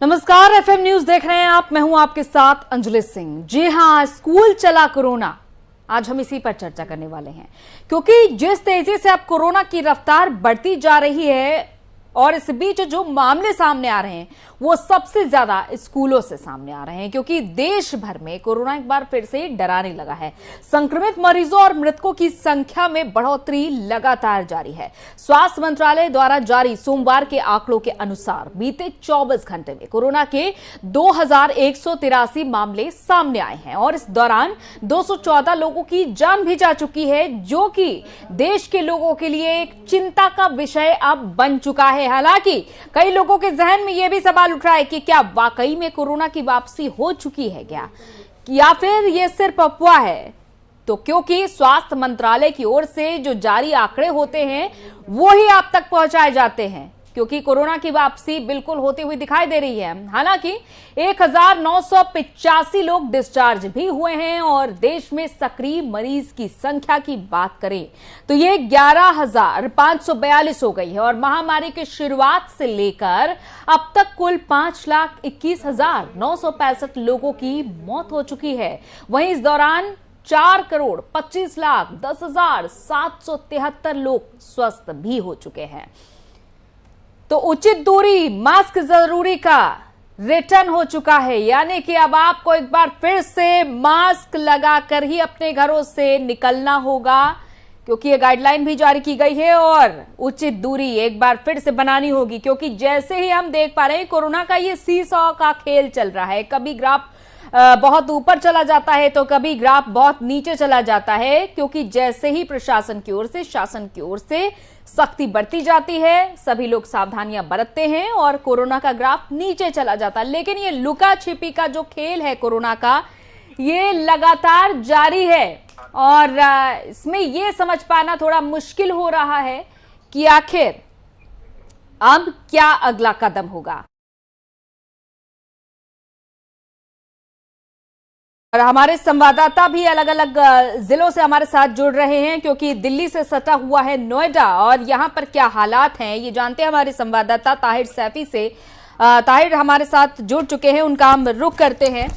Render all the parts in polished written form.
नमस्कार, FM news देख रहे हैं आप। मैं हूं आपके साथ अंजलि सिंह। जी हां, स्कूल चला कोरोना। आज हम इसी पर चर्चा करने वाले हैं, क्योंकि जिस तेजी से अब कोरोना की रफ्तार बढ़ती जा रही है और इस बीच जो मामले सामने आ रहे हैं वो सबसे ज्यादा स्कूलों से सामने आ रहे हैं, क्योंकि देश भर में कोरोना एक बार फिर से डराने लगा है। संक्रमित मरीजों और मृतकों की संख्या में बढ़ोतरी लगातार जारी है। स्वास्थ्य मंत्रालय द्वारा जारी सोमवार के आंकड़ों के अनुसार बीते 24 घंटे में कोरोना के 2183 मामले सामने आए हैं और इस दौरान 214 लोगों की जान भी जा चुकी है, जो कि देश के लोगों के लिए एक चिंता का विषय अब बन चुका है। हालांकि कई लोगों के जहन में यह भी सवाल उठ रहा है कि क्या वाकई में कोरोना की वापसी हो चुकी है क्या, या फिर यह सिर्फ अफवाह है। तो क्योंकि स्वास्थ्य मंत्रालय की ओर से जो जारी आंकड़े होते हैं वो ही आप तक पहुंचाए जाते हैं, क्योंकि कोरोना की वापसी बिल्कुल होती हुई दिखाई दे रही है। हालांकि 1985 लोग डिस्चार्ज भी हुए हैं और देश में सक्रिय मरीज की संख्या की बात करें तो ये 11,542 हो गई है और महामारी की शुरुआत से लेकर अब तक कुल 5,21,965 लोगों की मौत हो चुकी है। वहीं इस दौरान 4,25,10,773 लोग स्वस्थ भी हो चुके हैं। तो उचित दूरी, मास्क जरूरी का रिटर्न हो चुका है, यानी कि अब आपको एक बार फिर से मास्क लगाकर ही अपने घरों से निकलना होगा, क्योंकि ये गाइडलाइन भी जारी की गई है और उचित दूरी एक बार फिर से बनानी होगी। क्योंकि जैसे ही हम देख पा रहे हैं कोरोना का ये सीसॉ का खेल चल रहा है, कभी ग्राफ बहुत ऊपर चला जाता है तो कभी ग्राफ बहुत नीचे चला जाता है, क्योंकि जैसे ही प्रशासन की ओर से, शासन की ओर से सख्ती बढ़ती जाती है, सभी लोग सावधानियां बरतते हैं और कोरोना का ग्राफ नीचे चला जाता है। लेकिन ये लुका छिपी का जो खेल है कोरोना का, ये लगातार जारी है और इसमें ये समझ पाना थोड़ा मुश्किल हो रहा है कि आखिर अब क्या अगला कदम होगा। और हमारे संवाददाता भी अलग अलग जिलों से हमारे साथ जुड़ रहे हैं, क्योंकि दिल्ली से सटा हुआ है नोएडा और यहां पर क्या हालात हैं ये जानते हैं हमारे संवाददाता ताहिर सैफी से। ताहिर हमारे साथ जुड़ चुके हैं, उनका हम रुख करते हैं।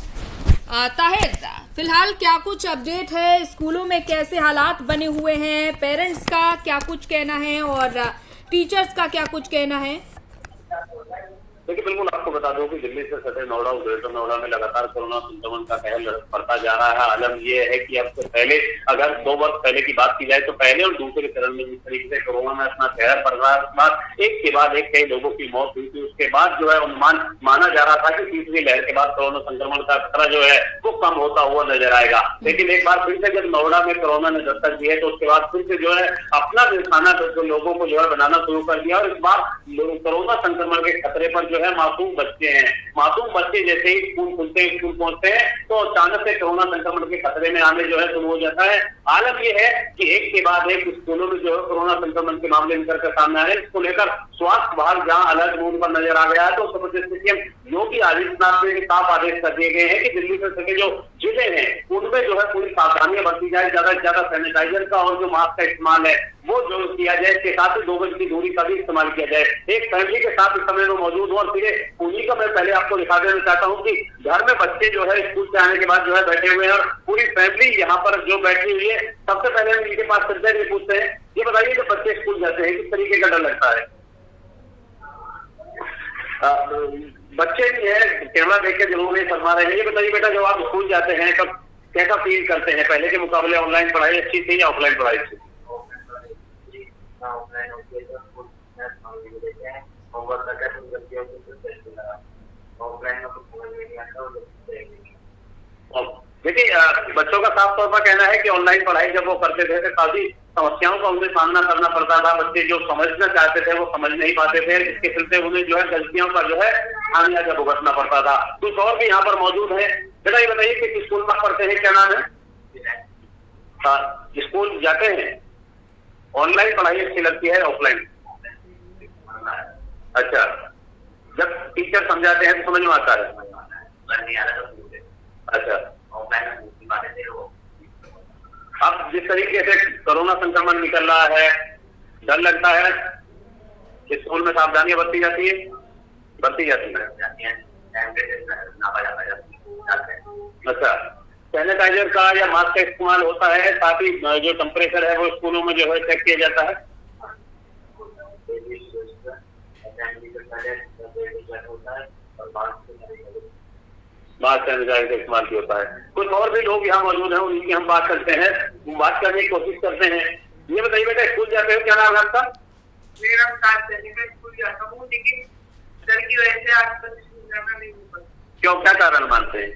ताहिर, फिलहाल क्या कुछ अपडेट है? स्कूलों में कैसे हालात बने हुए हैं? पेरेंट्स का क्या कुछ कहना है और टीचर्स का क्या कुछ कहना है? देखिए, बिल्कुल आपको बता दूं कि दिल्ली से सटे नोएडा, ग्रेटर नोएडा में लगातार कोरोना संक्रमण का कहर बढ़ता जा रहा है। आलम ये है कि अब से पहले, अगर 2 वर्ष पहले की बात की जाए तो पहले और दूसरे चरण में जिस तरीके से कोरोना में अपना कहर बढ़ रहा है, उसके बाद एक के बाद एक कई लोगों की मौत हुई थी। उसके बाद जो है अनुमान माना जा रहा था कि तीसरी लहर के बाद कोरोना संक्रमण का खतरा जो है वो कम होता हुआ नजर आएगा। लेकिन एक बार फिर से जब नोएडा में कोरोना ने दस्तक दी है तो उसके बाद फिर से जो है अपना निशाना लोगों को जो है बनाना शुरू कर दिया और इस बार कोरोना संक्रमण के खतरे पर जो है मासूम बच्चे हैं। मासूम बच्चे जैसे ही स्कूल खुलते हैं, स्कूल पहुंचते हैं तो अचानक से कोरोना संक्रमण के खतरे में आने जो है शुरू हो जाता है। आलम यह है कि एक के बाद एक स्कूलों में जो है कोरोना संक्रमण के मामले निकल कर सामने आ रहे हैं। इसको लेकर स्वास्थ्य विभाग जहां अलर्ट मोड पर नजर आ गया है, तो उत्तर प्रदेश के सीएम योगी आदित्यनाथ ने साफ आदेश कर दिए गए हैं कि दिल्ली से सटे जो जिले हैं उनमें जो है पूरी सावधानियां बरती जाए, ज्यादा से ज्यादा सैनिटाइजर का और जो मास्क का इस्तेमाल है वो जो किया जाए, इसके साथ ही 2 गज की दूरी का भी इस्तेमाल किया जाए। एक फैमिली के साथ इस समय में मौजूद हो और फिर उन्हीं का मैं पहले आपको दिखा देना चाहता हूँ कि घर में बच्चे जो है स्कूल से आने के बाद जो है बैठे हुए हैं और पूरी फैमिली यहाँ पर जो बैठी हुई है। सबसे पहले हम इनके पास चलते हैं, पूछते हैं, ये बताइए जब बच्चे स्कूल जाते हैं किस तरीके का डर लगता है? बच्चे भी है, कैमरा देख के जरूर नहीं फरमा रहे हैं। ये बताइए बेटा, जब आप स्कूल जाते हैं तब कैसा फील करते हैं? पहले के मुकाबले ऑनलाइन पढ़ाई अच्छी थी या ऑफलाइन पढ़ाई थी? देखिए, बच्चों का साफ तौर पर कहना है कि ऑनलाइन पढ़ाई जब वो करते थे तो काफी समस्याओं का उन्हें सामना करना पड़ता था। बच्चे जो समझना चाहते थे वो समझ नहीं पाते थे, जिसके चलते उन्हें जो है गलतियों का जो है खामियाजा भुगतना पड़ता था। कुछ और भी यहाँ पर मौजूद है। बेटा ये बताइए कि स्कूल में पढ़ते हैं, क्या नाम है? स्कूल जाते हैं, ऑनलाइन पढ़ाई अच्छी लगती है ऑफलाइन? अच्छा, जब टीचर समझाते हैं तो समझ में आता है? अच्छा, अब जिस तरीके से कोरोना संक्रमण निकल रहा है, डर लगता है? स्कूल में सावधानियां बरती जाती है? नापा जाता है। अच्छा, सैनिटाइजर का या मास्क का इस्तेमाल होता है, साथ ही जो टेम्परेचर है वो स्कूलों में जो है चेक किया जाता है। मास्क सैनिटाइजर का इस्तेमाल किया होता है। कुछ और भी लोग यहाँ मौजूद हैं, उनकी हम बात करते हैं, बात करने की कोशिश करते हैं। ये बताइए बेटा, स्कूल जाते हो, क्या नाम है आपका? मेरा स्कूल जाता हूँ, लेकिन डर की वजह से आज तक स्कूल जाना नहीं हो पाता। क्यों, क्या कारण मानते हैं?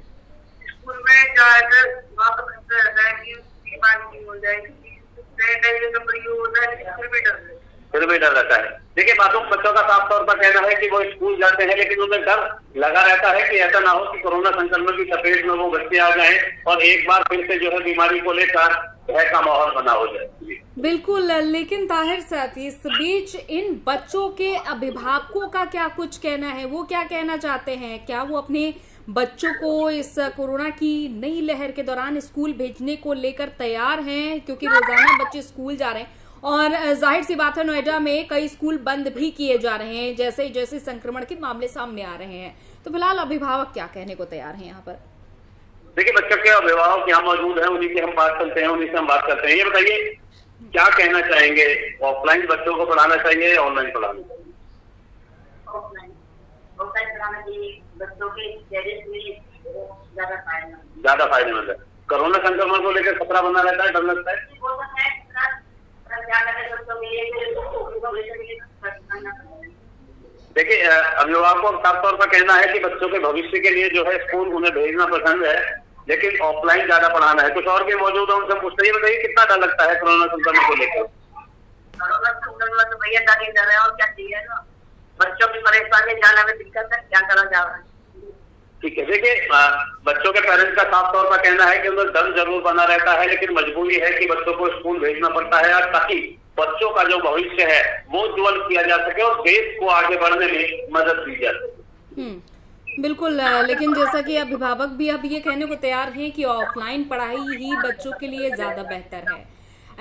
स्कूल में जाकर वहाँ पर खतरा रहता है कि बीमारी नहीं हो जाएगी, सैनिटाइजर का प्रयोग होता है, फिर भी डर रहता है। देखिए, बच्चों का साफ तौर पर कहना है कि वो स्कूल जाते हैं, लेकिन उन्हें डर लगा रहता है कि ऐसा ना हो कि कोरोना संक्रमण की चपेट में वो बच्चे आ जाएं और एक बार फिर से जो है बीमारी को लेकर भय का माहौल बना हो जाए। बिल्कुल, लेकिन ताहिर साहब, इस बीच इन बच्चों के अभिभावकों का क्या कुछ कहना है? वो क्या कहना चाहते हैं? क्या वो अपने बच्चों को इस कोरोना की नई लहर के दौरान स्कूल भेजने को लेकर तैयार हैं? क्योंकि रोजाना बच्चे स्कूल जा रहे हैं और जाहिर सी बात है, नोएडा में कई स्कूल बंद भी किए जा रहे हैं जैसे जैसे संक्रमण के मामले सामने आ रहे हैं। तो फिलहाल अभिभावक क्या कहने को तैयार हैं यहाँ पर? देखिए, बच्चों के अभिभावक यहाँ मौजूद हैं, उन्हीं की हम बात करते हैं, उन्हीं से हम बात करते हैं। ये बताइए, क्या कहना चाहेंगे? ऑफलाइन बच्चों को पढ़ाना चाहिए या ऑनलाइन पढ़ाना चाहिए? ऑफलाइन पढ़ाना चाहिए, बच्चों के ज्यादा फायदेमंद है। कोरोना संक्रमण को लेकर खतरा बना रहता है, डर लगता है। देखिए, अभिभावकों का साफ तौर पर कहना है कि बच्चों के भविष्य के लिए जो है स्कूल उन्हें भेजना पसंद है, लेकिन ऑफलाइन ज्यादा पढ़ाना है। कुछ और भी मौजूद है, उनसे पूछते हैं। बताइए, कितना डर लगता है कोरोना संक्रमण को लेकर? तो भैया डर रहे हैं, और क्या चाहिए ना, बच्चों की परेशानी जाना में दिक्कत है, क्या करा जा रहा है। ठीक है, देखिए, बच्चों के पेरेंट्स का साफ तौर पर कहना है कि उन्हें डर जरूर बना रहता है, लेकिन मजबूरी है कि बच्चों को स्कूल भेजना पड़ता है ताकि बच्चों का जो भविष्य है वो उज्ज्वल किया जा सके और देश को आगे बढ़ने में मदद दी जा सके। बिल्कुल, लेकिन जैसा कि अभिभावक भी अब ये कहने को तैयार हैं कि ऑफलाइन पढ़ाई ही बच्चों के लिए ज्यादा बेहतर है।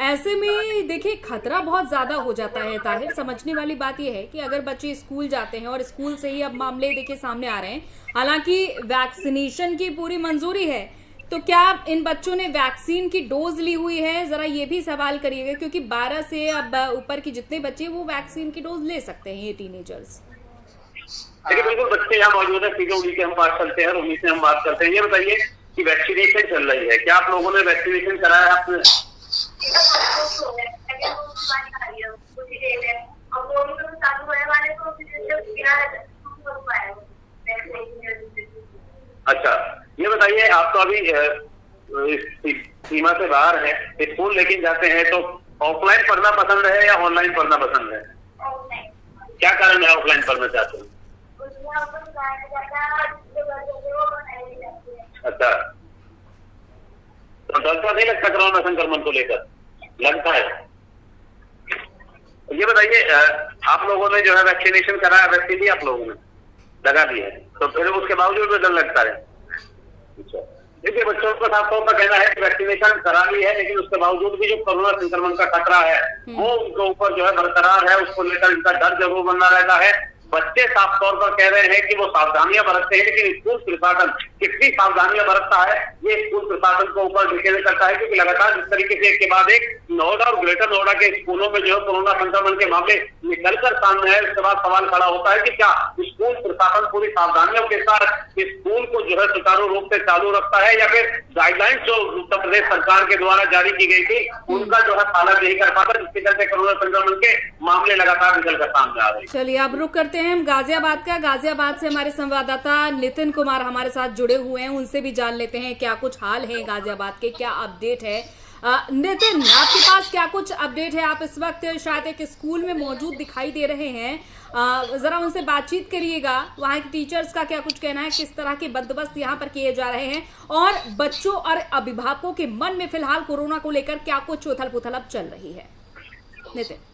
ऐसे में देखिए, खतरा बहुत ज्यादा हो जाता है। ताहिर, समझने वाली बात यह है कि अगर बच्चे स्कूल जाते हैं और स्कूल से ही अब मामले देखिए सामने आ रहे हैं, हालांकि वैक्सीनेशन की पूरी मंजूरी है, तो क्या इन बच्चों ने वैक्सीन की डोज ली हुई है? जरा ये भी सवाल करिएगा, क्योंकि 12 से अब ऊपर की जितने बच्चे वो वैक्सीन की डोज ले सकते हैं, ये टीनेजर्स। देखिए, बिल्कुल, बच्चे यहाँ मौजूद है, सीधे उन्हीं से हम बात करते हैं और उन्हीं से हम बात करते हैं। ये बताइए कि वैक्सीनेशन चल रही है, क्या आप लोगों ने वैक्सीनेशन कराया है? आपने अच्छा, ये बताइए, आप तो अभी सीमा से बाहर हैं, स्कूल लेकिन जाते हैं, तो ऑफलाइन पढ़ना पसंद है या ऑनलाइन पढ़ना पसंद है? क्या कारण है ऑफलाइन पढ़ना चाहते हैं? अच्छा, तो डर तो नहीं लगता कोरोना संक्रमण को लेकर? लगता है। ये बताइए, आप लोगों ने जो है वैक्सीनेशन कराया, वैक्सीन ली आप लोगों ने? लगा दी है, तो फिर उसके बावजूद भी डर लगता है? अच्छा, देखिए, बच्चों को साफ तौर पर कहना है कि वैक्सीनेशन करा ली है, लेकिन उसके बावजूद भी जो कोरोना संक्रमण का खतरा है वो उनके ऊपर जो है बरकरार है, उसको लेकर इनका डर जरूर बना रहता है। बच्चे साफ तौर पर कह रहे हैं कि वो सावधानियां बरतते हैं, लेकिन स्कूल प्रशासन कितनी सावधानियां बरतता है ये स्कूल प्रशासन को ऊपर डिपेंड करता है, क्योंकि लगातार जिस तरीके से एक के बाद एक नोएडा और ग्रेटर नोएडा के स्कूलों में जो है कोरोना संक्रमण के मामले निकलकर सामने है, उसके बाद सवाल खड़ा होता है कि क्या स्कूल प्रशासन पूरी सावधानियों के साथ स्कूल को जो है सुचारू रूप से चालू रखता है, या फिर गाइडलाइंस जो उत्तर प्रदेश सरकार के द्वारा जारी की गई थी उनका जो है पालन नहीं कर पाता, जिसके चलते कोरोना संक्रमण के मामले लगातार निकलकर सामने आ रहे हैं। चलिए, अब रुक करते हैं हम गाजियाबाद का। गाजियाबाद से हमारे संवाददाता नितिन कुमार हमारे साथ जुड़े हुए हैं, उनसे भी जान लेते हैं क्या कुछ हाल है गाजियाबाद के, क्या अपडेट है। नितिन, आपके पास क्या कुछ अपडेट है? आप इस वक्त शायद एक स्कूल में मौजूद दिखाई दे रहे हैं, जरा उनसे बातचीत करिएगा। वहाँ के टीचर्स का क्या कुछ कहना है, किस तरह के बंदोबस्त यहाँ पर किए जा रहे हैं, और बच्चों और अभिभावकों के मन में फिलहाल कोरोना को लेकर क्या कुछ उथल पुथल अब चल रही है? नितिन।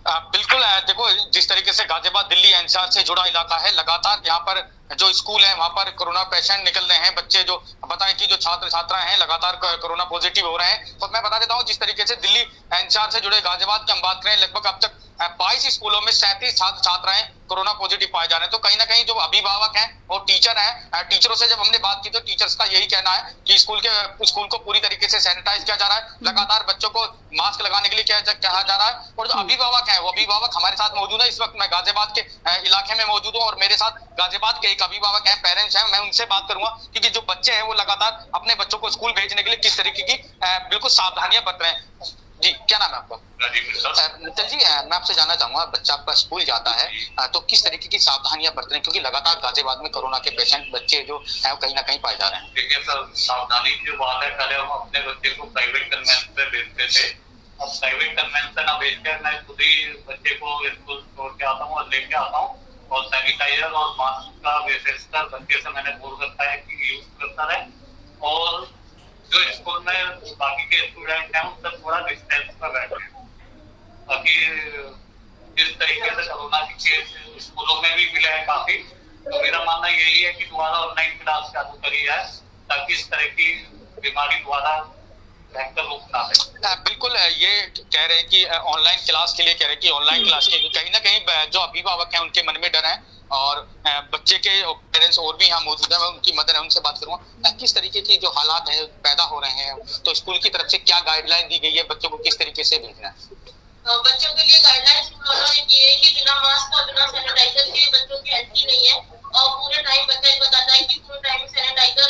बिल्कुल, देखो, जिस तरीके से गाजियाबाद दिल्ली एनसीआर से जुड़ा इलाका है, लगातार यहाँ पर जो स्कूल है वहाँ पर कोरोना पेशेंट निकल रहे हैं। बच्चे जो बताएं कि जो छात्र छात्राएं हैं लगातार कोरोना पॉजिटिव हो रहे हैं। तो मैं बता देता हूँ, जिस तरीके से दिल्ली एनसीआर से जुड़े गाजियाबाद की हम बात करें, लगभग अब तक 22 स्कूलों में 37 छात्र छात्राएं कोरोना पॉजिटिव पाए जा रहे हैं। तो कहीं ना कहीं जो अभिभावक हैं और टीचर हैं, टीचरों से जब हमने बात की तो टीचर्स का यही कहना है कि स्कूल को पूरी तरीके से सैनिटाइज किया जा रहा है, लगातार बच्चों को मास्क लगाने के लिए कहा जा रहा है। और जो अभिभावक हैं वो अभिभावक हमारे साथ मौजूद है। इस वक्त मैं गाजियाबाद के इलाके में मौजूद हूँ और मेरे साथ गाजियाबाद के एक अभिभावक हैं, पेरेंट्स हैं। मैं उनसे बात करूंगा क्योंकि जो बच्चे हैं वो लगातार अपने बच्चों को स्कूल भेजने के लिए किस तरीके की बिल्कुल सावधानियां बरत रहे हैं। जी, क्या नाम है आपका? मित्तल जी, मैं आपसे जानना चाहूंगा, बच्चा आपका स्कूल जाता है तो किस तरीके की सावधानियां बरत रहे हैं, क्योंकि लगातार गाजियाबाद में कोरोना के पेशेंट बच्चे जो है कहीं ना कहीं पाए जा रहे हैं। देखिए सर, सावधानी की बात है, पहले हम अपने बच्चे को प्राइवेट कन्वेंस पे भेजते थे। अब प्राइवेट कन्वेंस पे ना भेजकर मैं खुद ही बच्चे को स्कूल छोड़ के आता हूँ और लेके आता हूँ और सैनिटाइजर और मास्क का विशेषकर बच्चे से मैंने बोल रखा है कि यूज करता रहे। और जो स्कूल में बाकी के स्टूडेंट हैं उनसे थोड़ा डिस्टेंस पर बैठे, ताकि जिस तरीके से कोरोना के केस स्कूलों में भी मिले हैं काफी, तो मेरा मानना यही है कि दोबारा ऑनलाइन क्लास चालू करी जाए ताकि इस तरह की बीमारी दोबारा भयंकर रूप ना ले। बिल्कुल, ये कह रहे हैं कि ऑनलाइन क्लास के लिए कह रहे हैं कि ऑनलाइन क्लास के कहीं ना कहीं जो अभिभावक हैं उनके मन में डर है और बच्चे के पेरेंट्स और भी यहाँ मौजूद है। मैं उनकी मदर है, उनसे बात करूंगा किस तरीके की जो हालात है पैदा हो रहे हैं, तो स्कूल की तरफ से क्या गाइडलाइन दी गई है, बच्चों को किस तरीके से भेजना है? बच्चों के लिए गाइडलाइंस उन्होंने की है कि बिना मास्क और बिना सैनिटाइजर के बच्चों की एंट्री नहीं है और पूरे टाइम बच्चा बताता है कि पूरे टाइम सैनिटाइजर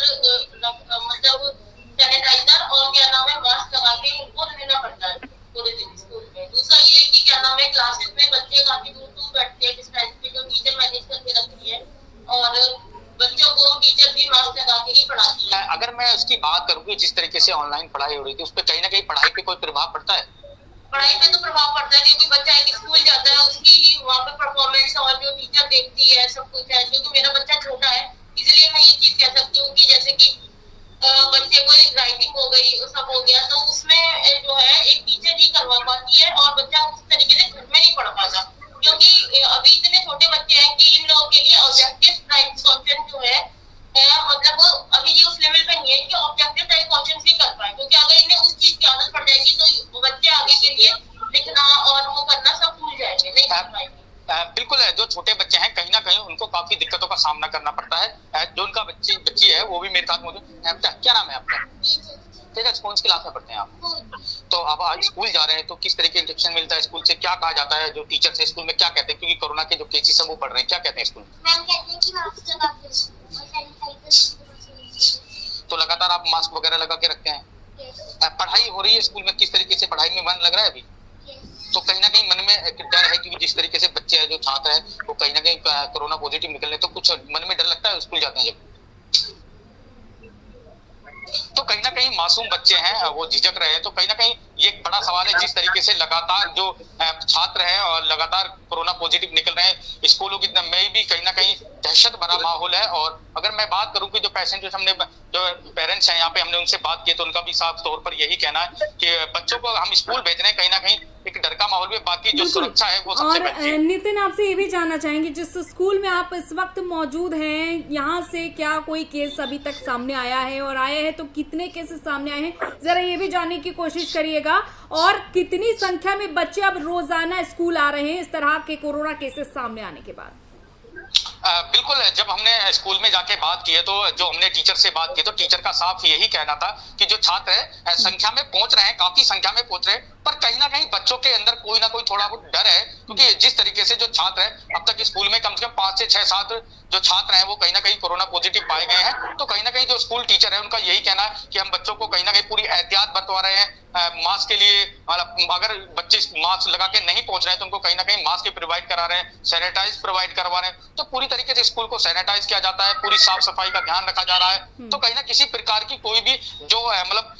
मतलब सैनिटाइजर और क्या नाम है मास्क लगा के उनको रहना पड़ता है पूरे दिन स्कूल में। दूसरा ये कि क्या नाम है क्लासेस में बच्चे काफी दूर दूर बैठते हैं डिस्टेंस पे, जो टीचर मैनेज करके रखती है और बच्चों को टीचर भी मास्क लगा के ही पढ़ाती है। अगर मैं उसकी बात करूँ कि जिस तरीके से ऑनलाइन पढ़ाई हो रही थी उस पर कहीं ना कहीं पढ़ाई पे कोई प्रभाव पड़ता है? पढ़ाई पे तो प्रभाव पड़ता है क्योंकि बच्चा एक स्कूल जाता है, उसकी वहाँ पे परफॉर्मेंस और जो टीचर देखती है सब कुछ है। क्योंकि मेरा बच्चा छोटा है इसलिए मैं ये चीज कह सकती हूँ कि जैसे कि बच्चे को राइटिंग हो गई सब हो गया तो उसमें जो है एक टीचर ही करवा पाती है और बच्चा उस तरीके से घर में नहीं पढ़ पाता। क्योंकि अभी इतने छोटे बच्चे हैं कि इन लोगों के लिए ऑब्जेक्टिव टाइप क्वेश्चन जो है मतलब अभी ये उस लेवल पे नहीं है कि ऑब्जेक्टिव टाइप क्वेश्चन भी कर पाए। क्योंकि अगर इन्हें उस चीज की आदत पड़ जाएगी तो बच्चे आगे के लिए लिखना और वो करना सब भूल जाएंगे, नहीं कर पाएंगे। बिल्कुल है, जो छोटे बच्चे हैं कहीं ना कहीं उनको काफी दिक्कतों का सामना करना पड़ता है। जो उनका बच्ची है वो भी मेरे साथ मौजूद है। क्या नाम है आपका? ठीक है, कौन सी क्लास में पढ़ते हैं आप? तो आप आज स्कूल जा रहे हैं तो किस तरह के इंस्ट्रक्शन मिलता है स्कूल से, क्या कहा जाता है, जो टीचर से स्कूल में क्या कहते हैं, क्योंकि कोरोना के जो केसेस है वो बढ़ रहे हैं, क्या कहते हैं स्कूल में? मैम कहते हैं कि मास्क लगा के और सैनिटाइजर। तो लगातार आप मास्क वगैरह लगा के रखते हैं। पढ़ाई हो रही है स्कूल में, किस तरीके से पढ़ाई में मन लग रहा है अभी? तो कहीं ना कहीं मन में एक डर है क्योंकि जिस तरीके से बच्चे हैं जो छात्र हैं वो कहीं ना कहीं कोरोना पॉजिटिव निकल रहे, तो कुछ मन में डर लगता है स्कूल जाते हैं जब? तो कहीं ना कहीं मासूम बच्चे हैं वो झिझक रहे हैं। तो कहीं ना कहीं ये एक बड़ा सवाल है, जिस तरीके से लगातार जो छात्र हैं और लगातार कोरोना पॉजिटिव निकल रहे हैं स्कूलों की में भी कहीं ना कहीं दहशत भरा माहौल है। और अगर मैं बात करूं कि जो पैसेंजर्स हमने जो पेरेंट्स हैं यहाँ पे हमने उनसे बात की तो उनका भी साफ तौर पर यही कहना है कि बच्चों को हम स्कूल भेज रहे हैं कहीं ना कहीं एक डर का माहौल में, बाकी जो सुरक्षा है वो सबसे और नितिन आपसे ये भी जानना चाहेंगे, जिस स्कूल में आप इस वक्त मौजूद हैं यहाँ से क्या कोई केस अभी तक सामने आया है और आया है तो कितने केसेस सामने आए हैं, जरा ये भी जानने की कोशिश करिएगा। और कितनी संख्या में बच्चे अब रोजाना स्कूल आ रहे हैं इस तरह के कोरोना केसेस सामने आने के बाद? बिल्कुल, जब हमने स्कूल में जाके बात की है तो जो हमने टीचर से बात की तो टीचर का साफ यही कहना था कि जो छात्र है संख्या में पहुंच रहे हैं, काफी संख्या में पहुंच रहे हैं, पर कहीं ना कहीं बच्चों के अंदर कोई ना कोई थोड़ा बहुत डर है। क्योंकि जिस तरीके से जो छात्र है अब तक स्कूल में कम से कम 5 से 6 छात्र जो छात्र हैं वो कहीं ना कहीं कोरोना पॉजिटिव पाए गए हैं। तो कहीं ना कहीं जो स्कूल टीचर है उनका यही कहना है कि हम बच्चों को कहीं ना कहीं पूरी एहतियात बरतवा रहे हैं मास्क के लिए। अगर बच्चे मास्क लगा के नहीं पहुंच रहे हैं तो उनको कहीं ना कहीं मास्क प्रोवाइड करा रहे हैं, सैनिटाइज प्रोवाइड करवा रहे हैं। तो पूरी तरीके से स्कूल को सैनिटाइज किया जाता है, पूरी साफ सफाई का ध्यान रखा जा रहा है। तो कहीं ना किसी प्रकार की कोई भी जो है मतलब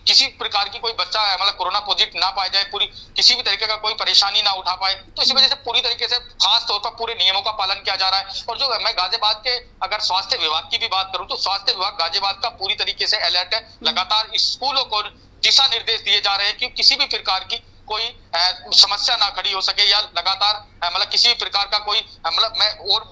किसी प्रकार की कोई बच्चा है मतलब कोरोना पॉजिटिव ना पाया जाए, पूरी किसी भी तरीके का कोई परेशानी ना उठा पाए। तो इसी वजह से पूरी तरीके से खास तौर पर पूरे नियमों का पालन किया जा रहा है। और जो मैं गाजियाबाद के अगर स्वास्थ्य विभाग की भी बात करूं तो स्वास्थ्य विभाग गाजियाबाद का पूरी तरीके से अलर्ट है। लगातार स्कूलों को दिशा निर्देश दिए जा रहे हैं कि किसी भी प्रकार की कोई समस्या ना खड़ी हो सके या लगातार मतलब किसी भी प्रकार का कोई मतलब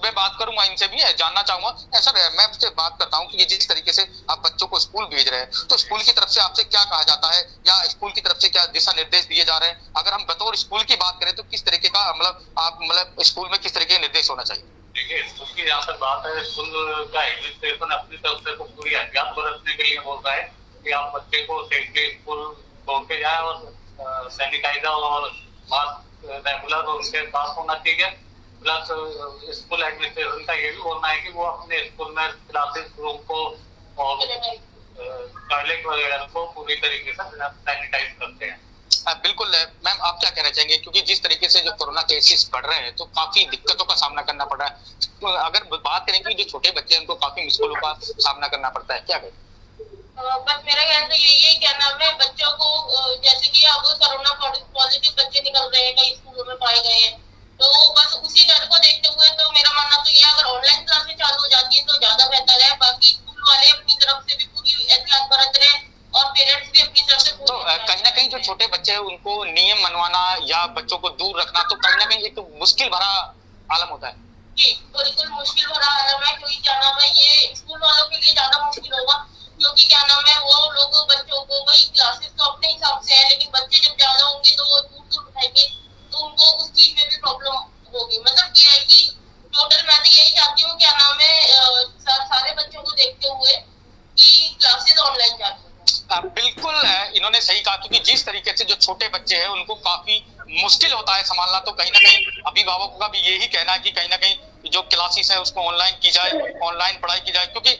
मैं बात करूंगा इनसे भी जानना चाहूंगा। ऐसा मैं आपसे बात करता हूं कि जिस तरीके से आप बच्चों को स्कूल भेज रहे हैं तो स्कूल की तरफ से आपसे क्या कहा जाता है या स्कूल की तरफ से क्या दिशा निर्देश दिए जा रहे हैं? अगर हम बतौर स्कूल की बात करें तो किस तरीके का मतलब आप मतलब स्कूल में किस तरीके के निर्देश फेस होना चाहिए? देखिए, स्कूल की जहाँ तक बात है, स्कूल का एडमिनिस्ट्रेशन अपनी तरफ से तो पूरी एहतियात बरतने के लिए बोल रहा है कि आप बच्चे को सेफली स्कूल छोड़ के जाए और सैनिटाइजर और मास्क रेगुलर उनके पास होना चाहिए। प्लस स्कूल एडमिनिस्ट्रेशन का ये भी बोलना है कि वो अपने स्कूल में क्लासेस रूम को और टॉयलेट वगैरह को पूरी तरीके से सैनिटाइज करते हैं। बिल्कुल मैम, आप क्या कहना चाहेंगे, क्योंकि जिस तरीके से जो कोरोना केसेस बढ़ रहे हैं तो काफी दिक्कतों का सामना करना पड़ रहा है। तो अगर बात करें कि जो छोटे बच्चे हैं उनको काफी मुश्किलों का सामना करना पड़ता है, क्या कहें? बस मेरा कहना तो यही है, क्या नाम है, बच्चों को जैसे कि अब कोरोना पॉजिटिव बच्चे निकल रहे हैं, कई स्कूलों में पाए गए हैं, तो बस उसी डर को देखते हुए तो मेरा मानना तो ये, अगर ऑनलाइन क्लासेस चालू हो जाती है तो ज्यादा बेहतर है। बाकी स्कूल वाले अपनी तरफ से भी पूरी एहतियात बरत रहे हैं और पेरेंट्स भी अपनी तरफ से तो कहीं ना कहीं जो छोटे बच्चे हैं उनको नियम मनवाना या बच्चों को दूर रखना तो कहीं ना कहीं एक मुश्किल भरा आलम होता है। जी बिल्कुल मुश्किल भरा आलम है, क्योंकि क्या नाम है, ये स्कूल वालों के लिए ज्यादा मुश्किल होगा, क्योंकि क्या नाम है, वो लोग बच्चों को वही क्लासेस तो अपने हिसाब से है, लेकिन बच्चे जब ज्यादा होंगे तो वो दूर दूर उठाएंगे तो उनको उस चीज में भी प्रॉब्लम होगी। मतलब ये है कि टोटल मैं तो यही चाहती हूँ, क्या नाम है, सारे बच्चों को देखते हुए कि क्लासेस ऑनलाइन चालू। बिल्कुल इन्होंने सही कहा, क्योंकि जिस तरीके से जो छोटे बच्चे हैं उनको काफी मुश्किल होता है संभालना, तो कहीं ना कहीं अभिभावकों का भी यही कहना है कि कहीं ना कहीं जो क्लासेस है उसको ऑनलाइन की जाए, ऑनलाइन पढ़ाई की जाए, क्योंकि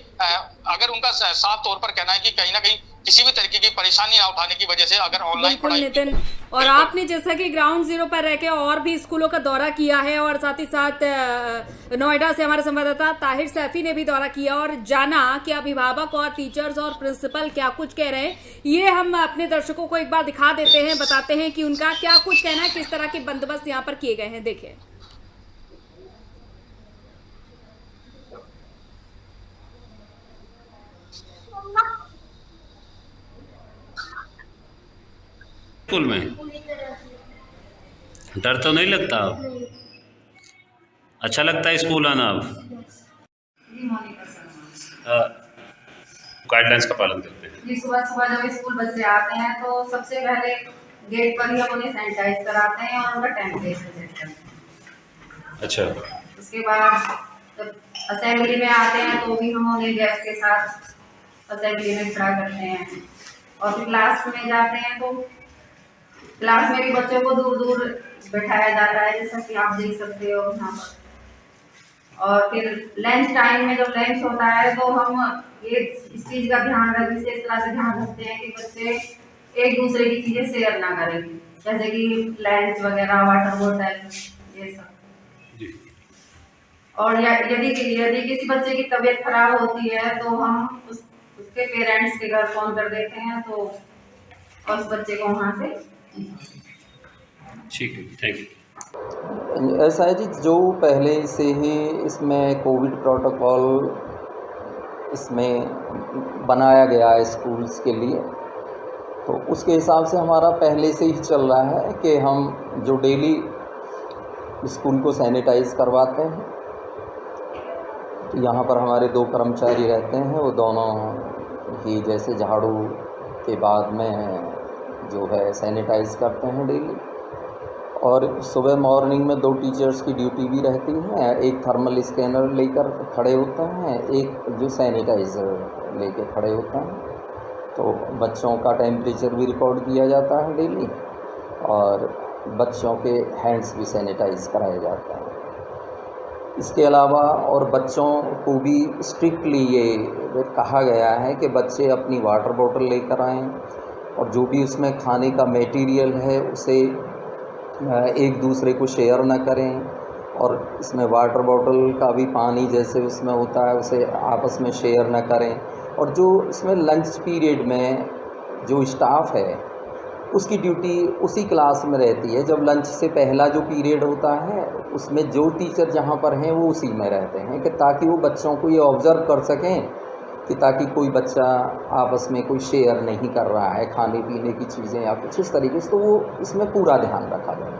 अगर उनका साफ तौर पर कहना है कि कहीं ना कहीं किसी भी तरीके की परेशानी ना उठाने की वजह से अगर ऑनलाइन बिल्कुल नितिन, और आपने जैसा कि ग्राउंड जीरो पर रह के और भी स्कूलों का दौरा किया है और साथ ही साथ नोएडा से हमारे संवाददाता ताहिर सैफी ने भी दौरा किया और जाना कि अभिभावक और टीचर्स और प्रिंसिपल क्या कुछ कह रहे हैं, ये हम अपने दर्शकों को एक बार दिखा देते हैं, बताते हैं कि उनका क्या कुछ कहना है, किस तरह के बंदोबस्त यहाँ पर किए गए हैं। देखिए, स्कूल में डर तो नहीं लगता? अच्छा लगता है स्कूल आना? अब गाइडलाइंस का पालन करते हैं जी। सुबह सुबह जब स्कूल बच्चे आते हैं तो सबसे पहले गेट पर ही हम उन्हें सैनिटाइज कराते हैं और उनका टेम्परेचर चेक करते हैं। अच्छा। उसके बाद जब असेंबली में आते हैं तो भी हम उन्हें गैस के साथ असेंबली में खड़ा करते हैं, और फिर क्लास में जाते हैं तो क्लास में भी बच्चों को दूर दूर बैठाया जाता है, जैसा कि आप देख सकते हो यहाँ पर। और फिर लंच टाइम में जब लंच होता है तो हम ये इस चीज़ का ध्यान विशेष तरह से ध्यान रखते हैं कि बच्चे एक दूसरे की चीज़ें शेयर ना करें, जैसे कि लंच वगैरह, वाटर बोतल, ये सब। और यदि किसी बच्चे की तबीयत खराब होती है तो हम उसके पेरेंट्स के घर फोन कर देते हैं तो उस बच्चे को वहाँ से। ठीक है, थैंक यू। ऐसा है जी, जो पहले से ही इसमें कोविड प्रोटोकॉल इसमें बनाया गया है स्कूल्स के लिए, तो उसके हिसाब से हमारा पहले से ही चल रहा है कि हम जो डेली स्कूल को सैनिटाइज करवाते हैं। तो यहाँ पर हमारे 2 कर्मचारी रहते हैं, वो दोनों ही जैसे झाड़ू के बाद में जो है सैनिटाइज करते हैं डेली। और सुबह मॉर्निंग में 2 टीचर्स की ड्यूटी भी रहती है, एक थर्मल स्कैनर लेकर खड़े होते हैं, एक जो सैनिटाइज़र लेके खड़े होते हैं। तो बच्चों का टेम्परेचर भी रिकॉर्ड किया जाता है डेली, और बच्चों के हैंड्स भी सैनिटाइज कराए जाते हैं। इसके अलावा और बच्चों को भी स्ट्रिक्टली ये कहा गया है कि बच्चे अपनी वाटर बोतल लेकर आएँ, और जो भी उसमें खाने का मटेरियल है उसे एक दूसरे को शेयर ना करें, और इसमें वाटर बॉटल का भी पानी जैसे उसमें होता है उसे आपस में शेयर ना करें। और जो इसमें लंच पीरियड में जो स्टाफ है उसकी ड्यूटी उसी क्लास में रहती है। जब लंच से पहला जो पीरियड होता है उसमें जो टीचर जहाँ पर हैं वो उसी में रहते हैं, कि ताकि वो बच्चों को ये ऑब्ज़र्व कर सकें कि ताकि कोई बच्चा आपस में कोई शेयर नहीं कर रहा है खाने पीने की चीज़ें या कुछ इस तरीके से, तो वो इसमें पूरा ध्यान रखा जाए।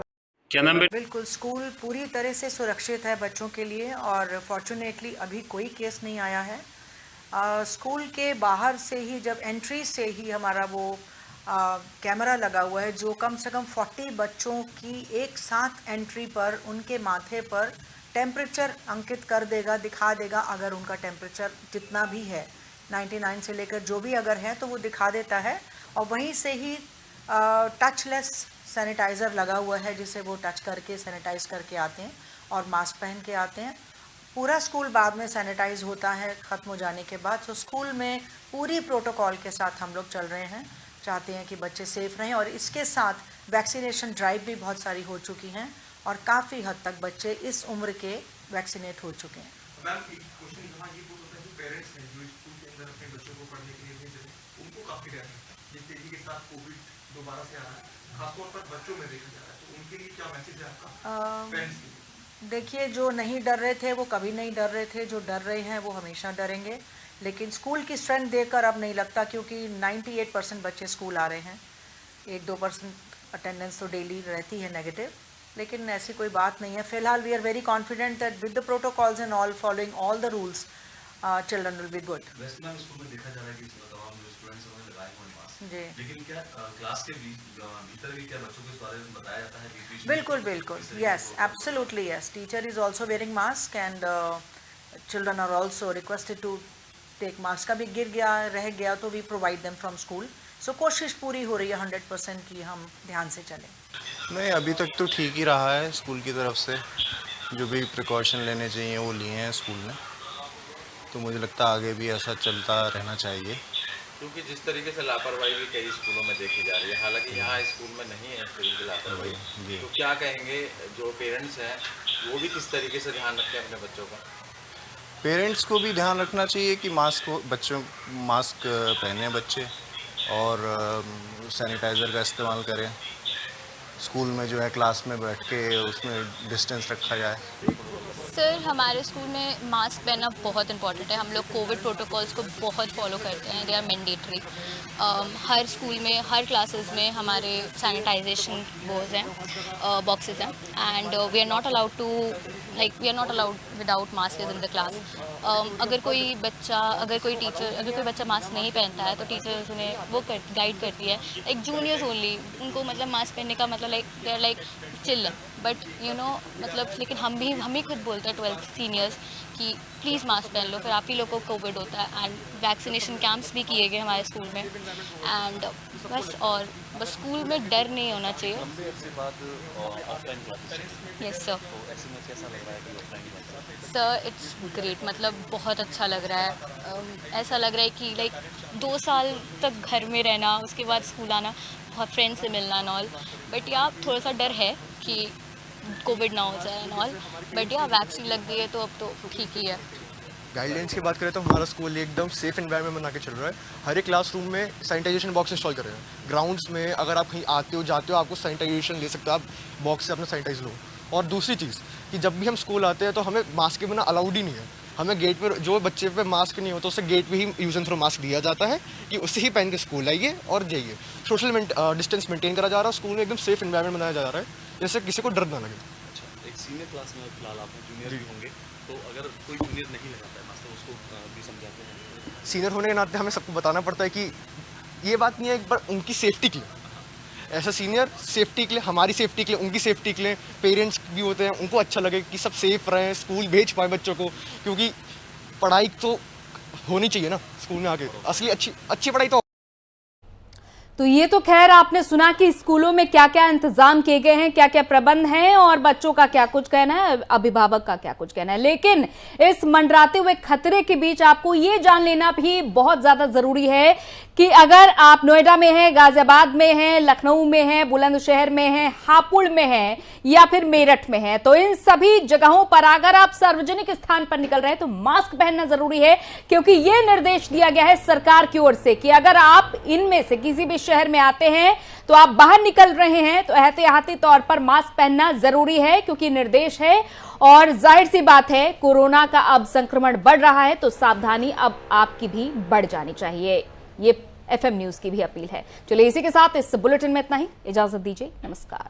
क्या नाम बेटा? बिल्कुल, स्कूल पूरी तरह से सुरक्षित है बच्चों के लिए, और फॉर्चुनेटली अभी कोई केस नहीं आया है। स्कूल के बाहर से ही, जब एंट्री से ही हमारा वो कैमरा लगा हुआ है, जो कम से कम 40 बच्चों की एक साथ एंट्री पर उनके माथे पर टेम्परेचर अंकित कर देगा, दिखा देगा। अगर उनका टेम्परेचर जितना भी है 99 से लेकर जो भी अगर है तो वो दिखा देता है, और वहीं से ही टचलेस सैनिटाइज़र लगा हुआ है जिसे वो टच करके सैनिटाइज करके आते हैं और मास्क पहन के आते हैं। पूरा स्कूल बाद में सैनिटाइज होता है ख़त्म हो जाने के बाद। तो स्कूल में पूरी प्रोटोकॉल के साथ हम लोग चल रहे हैं, चाहते हैं कि बच्चे सेफ रहें, और इसके साथ वैक्सीनेशन ड्राइव भी बहुत सारी हो चुकी हैं और काफ़ी हद तक बच्चे इस उम्र के वैक्सीनेट हो चुके हैं। मैम एक क्वेश्चन यहाँ ये बोल रहा है कि पेरेंट्स हैं जो स्कूल के अंदर अपने बच्चों को पढ़ने के लिए भेज रहे हैं, उनको काफ़ी डर है जिस तेजी के साथ कोविड दोबारा से आ रहा है, खासतौर पर बच्चों में देखा जा रहा है, तो उनके लिए क्या मैसेज है आपका पेरेंट्स के लिए? देखिए, जो नहीं डर रहे थे वो कभी नहीं डर रहे थे, जो डर रहे हैं वो हमेशा डरेंगे। लेकिन स्कूल की स्ट्रेंथ देखकर अब नहीं लगता, क्योंकि 98% बच्चे स्कूल आ रहे हैं। 1-2% अटेंडेंस तो डेली रहती है नेगेटिव, लेकिन ऐसी कोई बात नहीं है। फिलहाल we are very confident that with the protocols and all following all the rules children will be good. Westman school में देखा जा रहा है कि तमाम जो स्टूडेंट्स उन्होंने लगाए हुए मास्क, जी, लेकिन क्या क्लास के भीतर भी क्या बच्चों को इस बारे में बताया जाता है? बिल्कुल बिल्कुल, yes, absolutely yes. Teacher is also wearing mask and children are also requested to take mask. कभी गिर गया, रह गया तो we provide them from school. So कोशिश पूरी हो रही है 100% की हम ध्यान से चलें। नहीं, अभी तक तो ठीक ही रहा है। स्कूल की तरफ से जो भी प्रिकॉशन लेने चाहिए वो लिए हैं स्कूल ने, तो मुझे लगता है आगे भी ऐसा चलता रहना चाहिए। क्योंकि जिस तरीके से लापरवाही भी कई स्कूलों में देखी जा रही है, हालांकि यहाँ स्कूल में नहीं है इस तरीके की लापरवाही, तो क्या कहेंगे जो पेरेंट्स हैं वो भी किस तरीके से ध्यान रखें अपने बच्चों का? पेरेंट्स को भी ध्यान रखना चाहिए कि मास्क पहने बच्चे, और सैनिटाइज़र का इस्तेमाल करें। स्कूल में जो है क्लास में बैठ के उसमें डिस्टेंस रखा जाए। सर, हमारे स्कूल में मास्क पहनना बहुत इंपॉर्टेंट है। हम लोग कोविड प्रोटोकॉल्स को बहुत फॉलो करते हैं, दे आर मैंडेटरी। हर स्कूल में, हर क्लासेस में हमारे सैनिटाइजेशन बॉक्सेस हैं, and we are not allowed without mask in the class. अगर कोई बच्चा मास्क नहीं पहनता है तो टीचर्स उन्हें वो गाइड करती है, लाइक जूनियर्स ओनली, उनको मतलब मास्क पहनने का मतलब they are like chill, but लेकिन हम ही खुद बोलते हैं 12th सीनियर्स कि प्लीज़ मास्क पहन लो। फिर आप ही लोग को कोविड होता है, एंड वैक्सीनेशन कैंप्स भी किए गए हमारे स्कूल में, एंड बस स्कूल में डर नहीं होना चाहिए। यस सर, इट्स ग्रेट, बहुत अच्छा लग रहा है। ऐसा लग रहा है कि लाइक 2 साल तक घर में रहना, उसके बाद स्कूल आना, बहुत फ्रेंड्स से मिलना एंड ऑल, बट या थोड़ा सा डर है कि कोविड ना हो जाए एंड ऑल, बट या वैक्सीन लग गई है तो अब तो ठीक ही है। गाइडलाइंस की बात करें तो हमारा स्कूल एकदम सेफ एनवायरनमेंट बना के चल रहा है। हर एक क्लासरूम में सैनिटाइजेशन बॉक्स इंस्टॉल कर रहे हैं। ग्राउंड्स में अगर आप कहीं आते हो जाते हो, आपको सैनिटाइजेशन ले सकते हो, आप बॉक्स से अपना सैनिटाइज लो। और दूसरी चीज़ कि जब भी हम स्कूल आते हैं तो हमें मास्क के बिना अलाउड ही नहीं है। हमें गेट पर, जो बच्चे पे मास्क नहीं होता उसे गेट पे ही यूज एंड थ्रो मास्क दिया जाता है कि उसे ही पहन के स्कूल आइए और जाइए। सोशल डिस्टेंस मेंटेन करा जा रहा है, स्कूल में एकदम सेफ एनवायरनमेंट बनाया जा रहा है, जैसे किसी को डर ना लगे। अच्छा, एक सीनियर क्लास में फिलहाल आप जूनियर भी होंगे, तो अगर कोई जूनियर नहीं लगाता है मास्क तो उसको भी समझाते हैं? सीनियर होने के नाते हमें सबको बताना पड़ता है कि ये बात नहीं है, एक बार उनकी सेफ्टी के लिए, ऐसा सीनियर सेफ्टी के लिए, हमारी सेफ्टी के लिए, उनकी सेफ्टी के लिए, पेरेंट्स भी होते हैं, उनको अच्छा लगे कि सब सेफ रहें, स्कूल भेज पाए बच्चों को, क्योंकि पढ़ाई तो होनी चाहिए ना स्कूल में आके, असली अच्छी पढ़ाई तो ये तो खैर आपने सुना कि स्कूलों में क्या क्या इंतजाम किए गए हैं, क्या क्या प्रबंध हैं, और बच्चों का क्या कुछ कहना है, अभिभावक का क्या कुछ कहना है। लेकिन इस मंडराते हुए खतरे के बीच आपको ये जान लेना भी बहुत ज्यादा जरूरी है कि अगर आप नोएडा में हैं, गाजियाबाद में हैं, लखनऊ में हैं, बुलंदशहर में हैं, हापुड़ में हैं या फिर मेरठ में हैं, तो इन सभी जगहों पर अगर आप सार्वजनिक स्थान पर निकल रहे हैं तो मास्क पहनना जरूरी है, क्योंकि ये निर्देश दिया गया है सरकार की ओर से कि अगर आप इनमें से किसी भी शहर में आते हैं तो आप बाहर निकल रहे हैं तो एहतियाती तौर पर मास्क पहनना जरूरी है, क्योंकि निर्देश है। और जाहिर सी बात है, कोरोना का अब संक्रमण बढ़ रहा है तो सावधानी अब आपकी भी बढ़ जानी चाहिए। ये FM न्यूज की भी अपील है। चलिए इसी के साथ इस बुलेटिन में इतना ही, इजाजत दीजिए, नमस्कार।